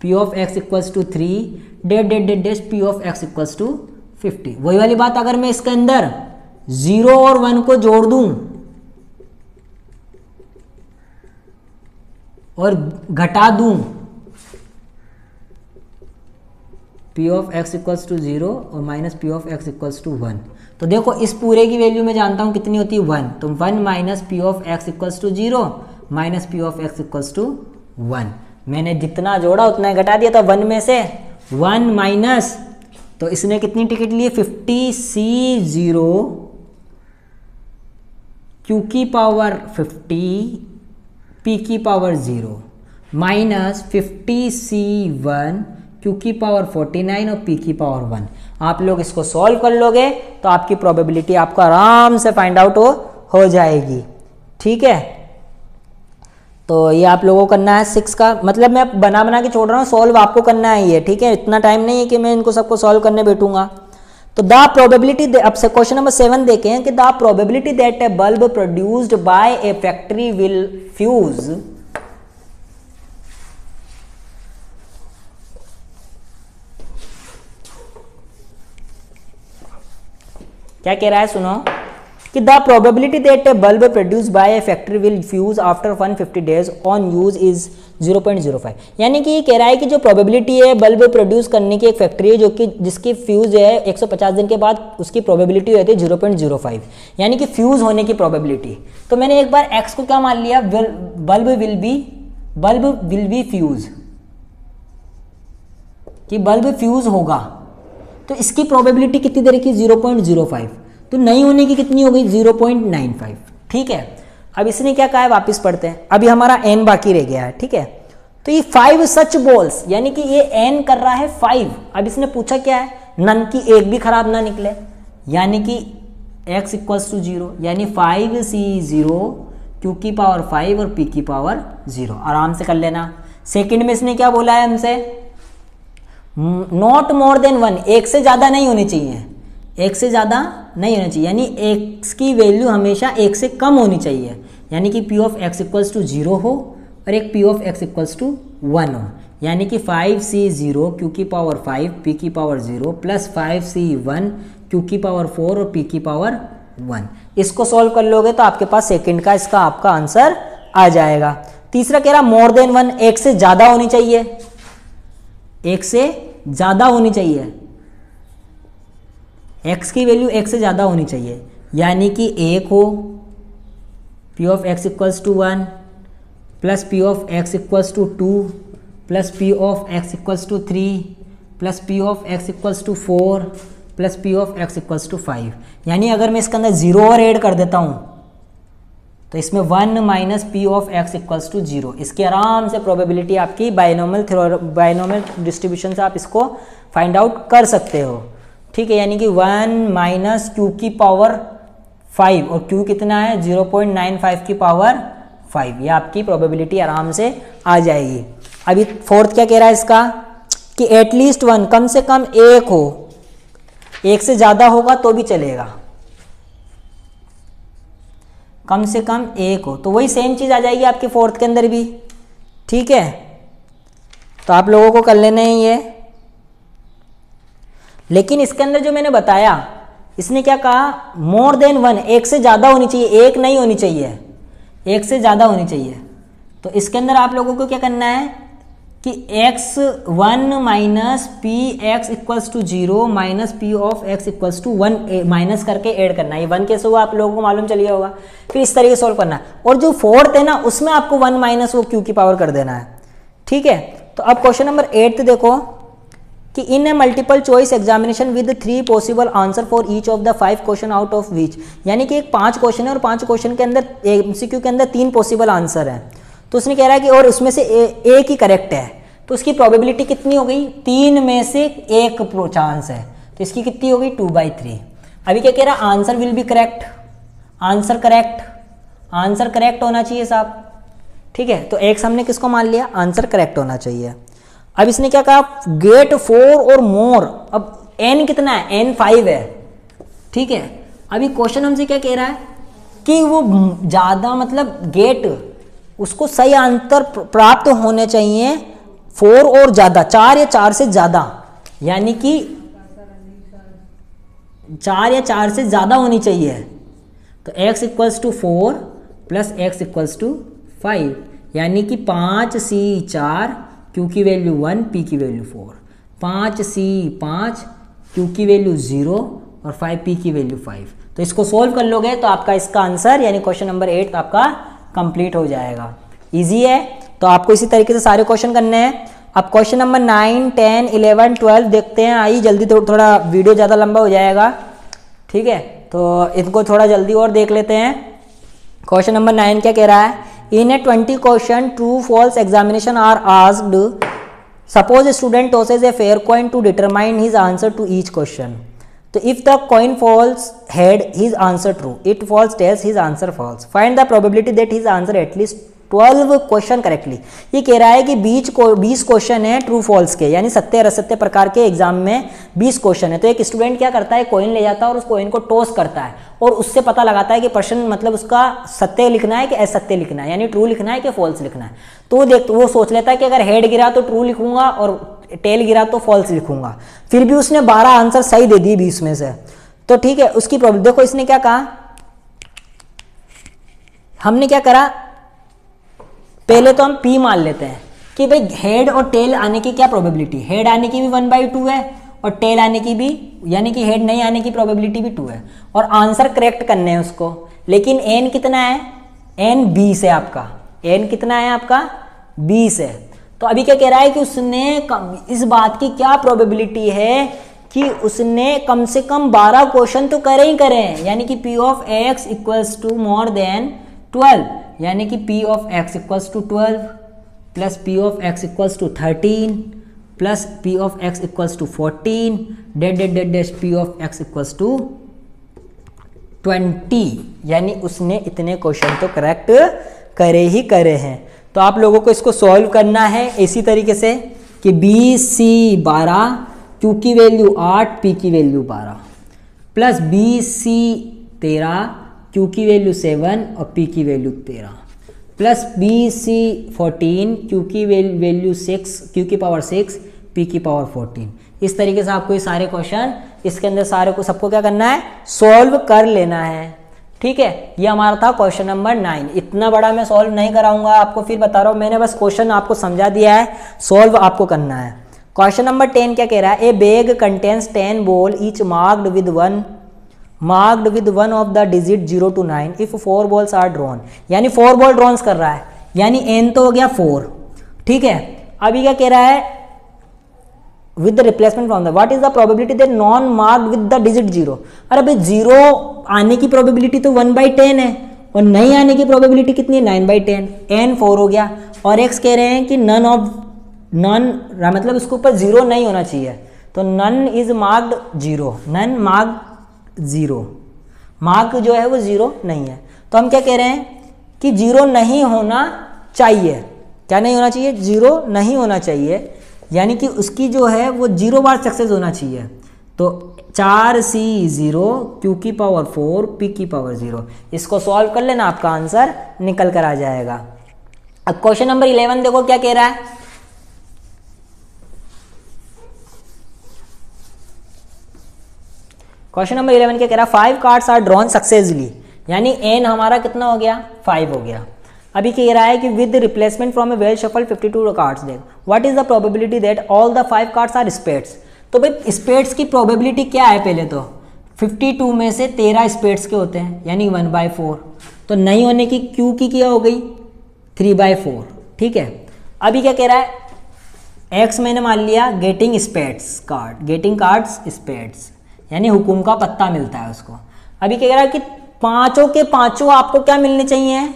S1: p of x equals to 3 dot dot dot dot p of x equals to 50। वही वाली बात, अगर मैं इसके अंदर 0 और 1 को जोड़ दूं और घटा दूं, p of x equals to 0 और minus p of x equals to 1, तो देखो इस पूरे की वैल्यू मैं जानता हूं कितनी होती है 1, तो 1 minus p of x equals to 0 minus p of x equals to 1। मैंने जितना जोड़ा उतना ही घटा दिया, तो 1 में से 1 माइनस, तो इसने कितनी टिकट ली 50C0 Q की पावर 50 P की पावर 0 माइनस 50C1 Q की पावर 49 और P की पावर 1। आप लोग इसको सॉल्व कर लोगे तो आपकी प्रोबेबिलिटी आपको आराम से फाइंड आउट हो जाएगी। ठीक है, तो ये आप लोगों को करना है 6 का, मतलब मैं बना के छोड़ रहा हूँ, सॉल्व आपको करना है ये। ठीक है, इतना टाइम नहीं है कि मैं इनको सबको सॉल्व करने बैठूंगा। तो द प्रोबेबिलिटी, अब से क्वेश्चन नंबर 7 देखें कि the probability that A bulb produced by A factory will fuse, क्या कह रहा है सुनो, कि the probability that A bulb produce by A factory will fuse after 150 days on use is 0.05। यानी कि ये कह रहा है कि जो प्रोबेबिलिटी है बल्ब प्रोड्यूस करने की एक फैक्ट्री है जो कि जिसकी फ्यूज है 150 दिन के बाद उसकी प्रोबेबिलिटी होती है 0.05, यानी कि फ्यूज होने की प्रोबेबिलिटी। तो मैंने एक बार एक्स को क्या मान लिया, बल्ब विल बी फ्यूज, कि बल्ब फ्यूज होगा, तो इसकी प्रोबेबिलिटी कितनी देर की 0.05, तो नहीं होने की कितनी हो गई 0.95। ठीक है, अब इसने क्या कहा है वापस पढ़ते हैं, अभी हमारा n बाकी रह गया है। ठीक है, तो ये 5 सच बॉल्स, यानी कि ये n कर रहा है 5। अब इसने पूछा क्या है, नन की एक भी खराब ना निकले, यानी कि x इक्वल्स टू 0, यानी 5C0 Q की पावर 5 और P की पावर 0। आराम से कर लेना। सेकंड में इसने क्या बोला है हमसे, नॉट मोर देन 1, एक से ज्यादा नहीं होनी चाहिए, एक से ज़्यादा नहीं होना चाहिए, यानी x की वैल्यू हमेशा एक से कम होनी चाहिए, यानी कि p of x equals to 0 हो और एक p of x equals to 1 हो, यानी कि 5C0 Q की पावर 5 P की पावर 0 प्लस 5C1 Q की पावर 4 और P की पावर 1। इसको सॉल्व कर लोगे तो आपके पास सेकंड का इसका आपका आंसर आ जाएगा। तीसरा कह रहा मोर देन 1, एक से ज़्यादा होनी चाहिए, एक से ज़्यादा होनी चाहिए, x की वैल्यू एक से ज़्यादा होनी चाहिए, यानी कि 1 हो, p of x equals to 1 plus p of x equals to 2 plus p of x equals to 3 plus p of x equals to 4 plus p of x equals to 5। यानी अगर मैं इसके अंदर 0 और ऐड कर देता हूँ तो इसमें 1 minus p of x equals to 0। इसकी आराम से प्रोबेबिलिटी आपकी बायनोमियल डिस्ट्रीब्यूशन से आप इसको फाइंड आउट कर सकते हो। ठीक है, यानी कि 1 माइनस Q की पावर 5 और Q कितना है 0.95 की पावर 5, ये आपकी प्रोबेबिलिटी आराम से आ जाएगी। अभी फोर्थ क्या कह रहा है इसका, कि एटलीस्ट 1, कम से कम 1 हो, एक से ज़्यादा होगा तो भी चलेगा, कम से कम 1 हो, तो वही सेम चीज़ आ जाएगी आपके फोर्थ के अंदर भी। ठीक है, तो आप लोगों को कर लेना है ये। लेकिन इसके अंदर जो मैंने बताया, इसने क्या कहा, मोर देन 1, एक से ज़्यादा होनी चाहिए, एक नहीं होनी चाहिए, एक से ज़्यादा होनी चाहिए। तो इसके अंदर आप लोगों को क्या करना है कि x1 minus p x equals to 0 minus p of x equals to 1 minus करके ऐड करना है। ये 1 कैसे हुआ आप लोगों को मालूम चल गया होगा। फिर इस तरीके से सॉल्व करना है, और जो फोर्थ है ना उसमें आपको 1 माइनस वो q की पावर कर देना है। ठीक है, तो अब क्वेश्चन नंबर 8 देखो कि in a multiple choice examination with 3 possible answer for each of the 5 question out of which, यानी कि एक 5 क्वेश्चन है और 5 क्वेश्चन के अंदर एमसीक्यू के अंदर 3 पॉसिबल आंसर है, तो उसने कह रहा है कि और उसमें से एक ही करेक्ट है, तो उसकी प्रोबेबिलिटी कितनी हो गई, 3 में से 1 चांस है, तो इसकी कितनी हो गई 2/3। अभी क्या कह रहा है, answer will be correct, answer correct, answer correct होना चाहिए साहब। ठीक है, तो एक हमने किसको मान लिया, आंसर करेक्ट होना चाहिए। अब इसने क्या कहा, गेट 4 और मोर, अब n कितना है, n 5 है। ठीक है, अभी क्वेश्चन हमसे क्या कह रहा है कि वो ज़्यादा मतलब गेट उसको सही आंसर प्राप्त होने चाहिए 4 और ज़्यादा, 4 या 4 से ज़्यादा, यानी कि 4 या 4 से ज़्यादा होनी चाहिए। तो x equals to 4 plus x equals to 5, यानी कि 5C4 Q की वैल्यू 1, P की वैल्यू 4, 5C5 Q की वैल्यू 0 और 5P की वैल्यू 5। तो इसको सोल्व कर लोगे तो आपका इसका आंसर यानी क्वेश्चन नंबर 8 आपका कंप्लीट हो जाएगा। इजी है, तो आपको इसी तरीके से सारे क्वेश्चन करने हैं। अब क्वेश्चन नंबर 9, 10, 11, 12 देखते हैं। आई जल्दी, थोड़ा वीडियो ज़्यादा लंबा हो जाएगा, ठीक है, तो इनको थोड़ा जल्दी और देख लेते हैं। क्वेश्चन नंबर 9 क्या कह रहा है? In a 20 question true false examination are asked, suppose student tosses a fair coin to determine his answer to each question. तो if the coin falls head his answer true, it falls tails his answer false, find the probability that his answer at least 12 question correctly. ये कह रहा है कि 20 क्वेश्चन है ट्रू फॉल्स के, यानी सत्य और असत्य प्रकार के एग्जाम में 20 क्वेश्चन है। तो एक स्टूडेंट क्या करता है, कॉइन ले जाता है और उस कॉइन को टॉस करता है और उससे पता लगाता है कि प्रश्न मतलब उसका सत्य लिखना है कि असत्य लिखना है, यानी ट्रू लिखना है कि फॉल्स लिखना है। तो वो सोच लेता है कि अगर हेड गिरा तो ट्रू लिखूंगा और टेल गिरा तो फॉल्स लिखूंगा। फिर भी उसने 12 आंसर सही दे दिए 20 में से। तो ठीक है, उसकी प्रॉब्लम देखो, इसने क्या कहा, हमने क्या करा, पहले तो हम P मान लेते हैं कि भाई हेड और टेल आने की क्या प्रोबेबिलिटी, हेड आने की भी 1/2 है और टेल आने की भी, यानी कि हेड नहीं आने की प्रोबेबिलिटी भी 2 है, और आंसर करेक्ट करने हैं उसको। लेकिन n कितना है, n 20 है आपका, n कितना है आपका 20 है। तो अभी क्या कह रहा है कि उसने इस बात की क्या प्रोबेबिलिटी है कि उसने कम से कम 12 क्वेश्चन तो करे ही करे हैं, यानी कि P of x equals to more than 12, यानी कि P of x equals to 12 plus P of x equals to 13 plus P of x equals to 14 dot P of x equals to 20, यानी उसने इतने क्वेश्चन तो करेक्ट करे ही करे हैं। तो आप लोगों को इसको सॉल्व करना है इसी तरीके से कि BC12 Q की वैल्यू 8 P की वैल्यू 12 प्लस BC13 Q की वैल्यू 7 और P की वैल्यू 13 प्लस BC14 Q की वैल्यू 6 Q की पावर 6 P की पावर 14। इस तरीके से आपको ये सारे क्वेश्चन इसके अंदर सारे को सबको क्या करना है, सॉल्व कर लेना है। ठीक है, ये हमारा था क्वेश्चन नंबर 9। इतना बड़ा मैं सॉल्व नहीं कराऊंगा आपको, फिर बता रहा हूँ, मैंने बस क्वेश्चन आपको समझा दिया है, सॉल्व आपको करना है। क्वेश्चन नंबर 10 क्या कह रहा है, a bag contains 10 ball each marked with one of the digit 0 to 9 if 4 balls are drawn, यानी 4 बॉल ड्रॉन्स कर रहा है, यानी n तो हो गया 4। ठीक है, अभी क्या कह रहा है, with the replacement from the what is the probability that non marked with the digit 0। अरे भाई 0 आने की प्रोबेबिलिटी तो 1/10 है और नहीं आने की प्रोबेबिलिटी कितनी है, 9/10, n 4 हो गया। और x कह रहे हैं कि नन मतलब उसके ऊपर 0 नहीं होना चाहिए, तो none is marked 0, none marked 0, mark जो है वो 0 नहीं है। तो हम क्या कह रहे हैं कि 0 नहीं होना चाहिए, क्या नहीं होना चाहिए, 0 नहीं होना चाहिए, यानी कि उसकी जो है वो 0 बार सक्सेस होना चाहिए। तो 4C0 Q की पावर 4 P की पावर 0, इसको सॉल्व कर लेना, आपका आंसर निकल कर आ जाएगा। अब क्वेश्चन नंबर 11 देखो क्या कह रहा है, क्वेश्चन नंबर 11 क्या कह रहा है, 5 कार्ड्स आर ड्रॉन सक्सेसफुली, यानी n हमारा कितना हो गया, 5 हो गया। अभी कह रहा है कि with replacement from a well shuffle 52 cards देख, what is the probability that all the 5 cards are spades. तो भाई स्पेड्स की प्रोबेबिलिटी क्या है, पहले तो 52 में से 13 स्पेड्स के होते हैं, यानी 1/4, तो नहीं होने की Q की क्या हो गई 3/4। ठीक है, अभी क्या कह रहा है, x मैंने मान लिया getting spades card, getting cards spades, यानी हुकुम का पत्ता मिलता है उसको। अभी क्या कह रहा है कि पांचों के पांचों आपको क्या मिलने चाहिए,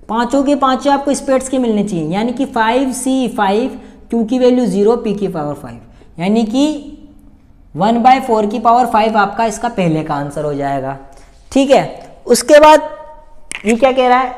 S1: पांचों के पांचों आपको स्पेड्स के मिलने चाहिए, यानी कि 5C5 Q की वैल्यू 0 P की पावर 5, यानी कि 1/4 की पावर 5 आपका इसका पहले का आंसर हो जाएगा। ठीक है, उसके बाद ये क्या कह रहा है,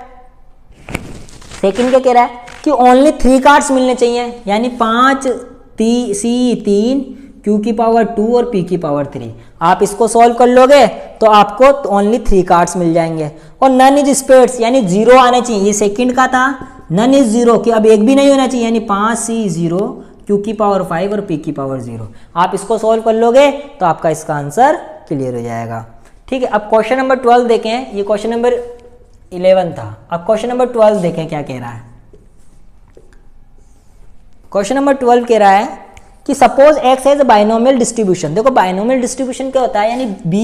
S1: सेकंड क्या कह रहा है कि ओनली 3 कार्ड्स मिलने चाहिए, यानी 5C3 Q की पावर 2 और P की पावर 3। आप इसको सॉल्व कर लोगे तो आपको ओनली 3 कार्ड्स मिल जाएंगे। और नन इज स्पेड्स यानी 0 आना चाहिए, ये सेकंड का था, नन इज 0 कि अब एक भी नहीं होना चाहिए, यानी 5C 0, Q की पावर 5 और P की पावर 0। आप इसको सॉल्व कर लोगे तो आपका इसका आंसर क्लियर हो जाएगा। ठीक है, अब क्वेश्चन नंबर 12 देखें, ये क्वेश्चन नंबर 11 था। अब क्वेश्चन नंबर 12 देखें क्या कह रहा है। क्वेश्चन नंबर 12 कह रहा है कि suppose x has a binomial distribution. देखो बाइनोमियल डिस्ट्रीब्यूशन क्या होता है, यानी b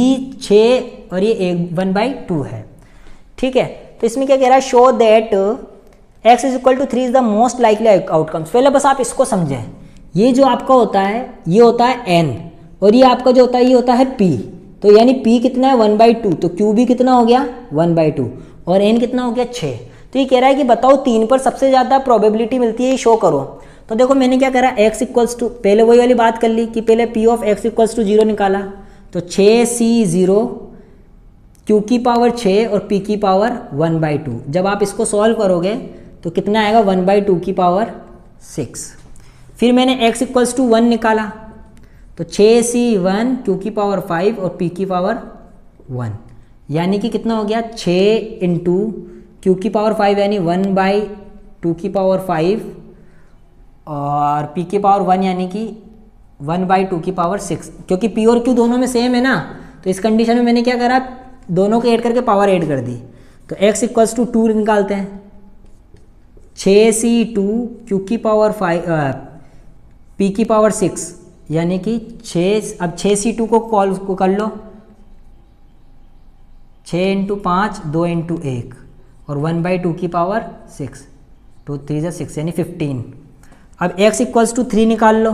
S1: 6 और ये 1/2 है। ठीक है, तो इसमें क्या कह रहा है, show that x is equal to 3 is the most likely outcomes. पहले बस आप इसको समझें, ये जो आपका होता है ये होता है n और ये आपका जो होता है ये होता है p। तो यानी p कितना है 1/2, तो q भी कितना हो गया 1/2 और n कितना हो गया 6। तो ये कह रहा है कि बताओ 3 पर सबसे ज़्यादा प्रोबेबिलिटी मिलती है, ये शो करो। तो देखो मैंने क्या करा, x इक्वल्स टू, पहले वही वाली बात कर ली कि पहले p of x equals to 0 निकाला, तो 6C 0, q की पावर 6 और p की पावर 1/2। जब आप इसको सॉल्व करोगे तो कितना आएगा 1/2 की पावर 6। फिर मैंने x इक्वल्स टू 1 निकाला, तो 6C 1, q की पावर 5 और p की पावर 1, यानी कि कितना हो गया 6 इंटू q की पावर 5 यानी 1/2 की पावर 5 और p की पावर 1 यानी कि 1/2 की पावर 6। क्योंकि p और q दोनों में सेम है ना, तो इस कंडीशन में मैंने क्या करा, दोनों को ऐड करके पावर ऐड कर दी। तो x इक्वल्स टू 2 निकालते हैं, 6C 2, q की पावर 5 p की पावर 6 यानी कि 6। अब 6C2 को कॉल को कर लो, 6 इंटू 5 2 इंटू 1 और 1/2 की पावर 6, 2 3 6 यानी 15। अब x इक्वल्स टू 3 निकाल लो,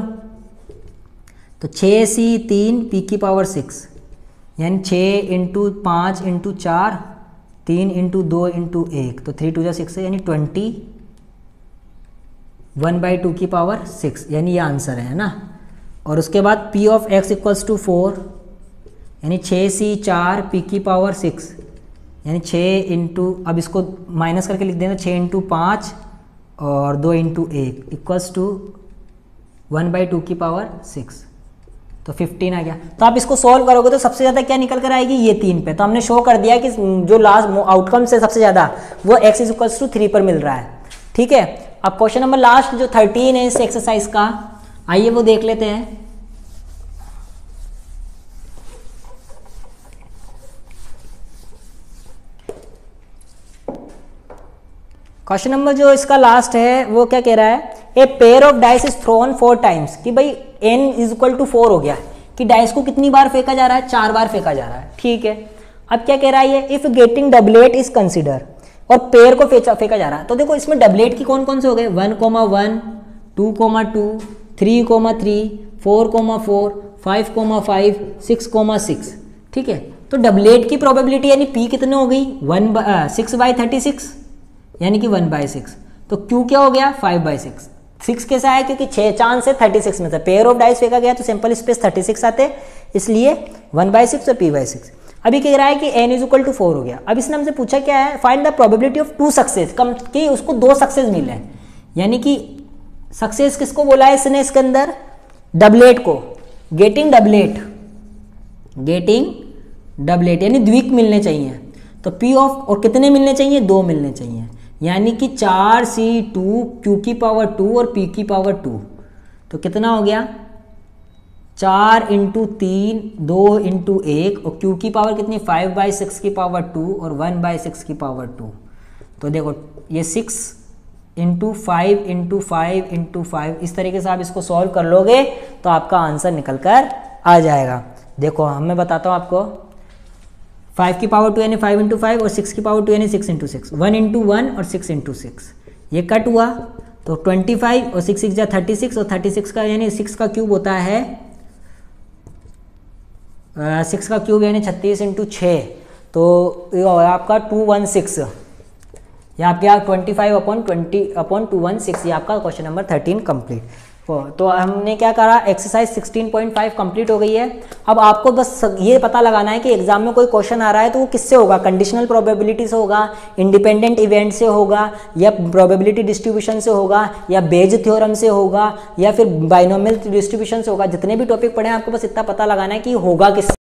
S1: तो 6C 3, p की पावर 6 यानी 6 इंटू 5 इंटू 4, 3 इंटू 2 इंटू 1, तो 3 2 6 यानी 20, 1/2 की पावर 6 यानी ये आंसर है ना। और उसके बाद p of x equals to 4 यानी 6C 4, p की पावर 6 यानी 6 इंटू, अब इसको माइनस करके लिख देना, 6 इंटू 5 और 2 इंटू 1 इक्वल्स टू 1/2 की पावर 6, तो 15 आ गया। तो आप इसको सॉल्व करोगे तो सबसे ज़्यादा क्या निकल कर आएगी, ये 3 पे। तो हमने शो कर दिया कि जो लास्ट आउटकम से सबसे ज़्यादा वो x इज इक्वल्स टू 3 पर मिल रहा है। ठीक है, अब क्वेश्चन नंबर लास्ट जो 13 है इस एक्सरसाइज का, आइए वो देख लेते हैं। क्वेश्चन नंबर जो इसका लास्ट है वो क्या कह रहा है, a pair of dice is throne 4 times, कि भाई n इज इक्वल टू 4 हो गया कि डाइस को कितनी बार फेंका जा रहा है, 4 बार फेंका जा रहा है। ठीक है, अब क्या कह रहा है ये, if getting doublet is consider, और पेयर को फेंका जा रहा है। तो देखो इसमें डबलेट की कौन कौन से हो गए, 1,1, 2,2, 3,3, 4,4, 5,5, 6,6। ठीक है, तो डबलेट की प्रोबेबिलिटी यानी p कितने हो गई 6/36 यानी कि 1/6। तो q क्या हो गया 5/6। 6 कैसा है, क्योंकि 6 चांस है 36 में से, पेयर ऑफ डाइस फेंका गया तो सिंपल स्पेस 36 आते, इसलिए 1/6 और p/6। अभी कह रहा है कि n इज इक्वल टू 4 हो गया। अब इसने हमसे पूछा क्या है, find the probability of 2 success, कम कि उसको 2 सक्सेस मिले, यानी कि सक्सेस किसको बोला है इसने इसके अंदर, डबलेट को, गेटिंग डबलेट यानी द्विक मिलने चाहिए। तो p ऑफ, और कितने मिलने चाहिए, 2 मिलने चाहिए, यानी कि 4C2, q की पावर 2 और p की पावर 2। तो कितना हो गया 4 इंटू 3, 2 इंटू 1 और q की पावर कितनी 5/6 की पावर 2 और 1/6 की पावर 2। तो देखो ये 6 इंटू 5 इंटू 5 इंटू 5, इस तरीके से आप इसको सॉल्व कर लोगे तो आपका आंसर निकल कर आ जाएगा। देखो मैं बताता हूँ आपको, 5 की पावर 2 यानी 5 इंटू 5 और 6 की पावर 2 यानी 6 इंटू 6, 1 इंटू 1 और 6 इंटू 6, ये कट हुआ तो 25 और 6 6 जा 36 और 36 का यानी 6 का क्यूब होता है 6 का क्यूब यानी 36 इंटू 6, तो ये आपका 216, ये आपके 25/20/216, ये आपका क्वेश्चन नंबर 13 कंप्लीट। तो हमने क्या करा, एक्सरसाइज 16.5 कंप्लीट हो गई है। अब आपको बस ये पता लगाना है कि एग्जाम में कोई क्वेश्चन आ रहा है तो वो किससे होगा, कंडीशनल प्रोबेबिलिटी से होगा, इंडिपेंडेंट इवेंट से होगा, या प्रोबेबिलिटी डिस्ट्रीब्यूशन से होगा, या बेज थ्योरम से होगा, या फिर बाइनोमियल डिस्ट्रीब्यूशन से होगा। जितने भी टॉपिक पढ़े हैं आपको बस इतना पता लगाना है कि होगा किससे।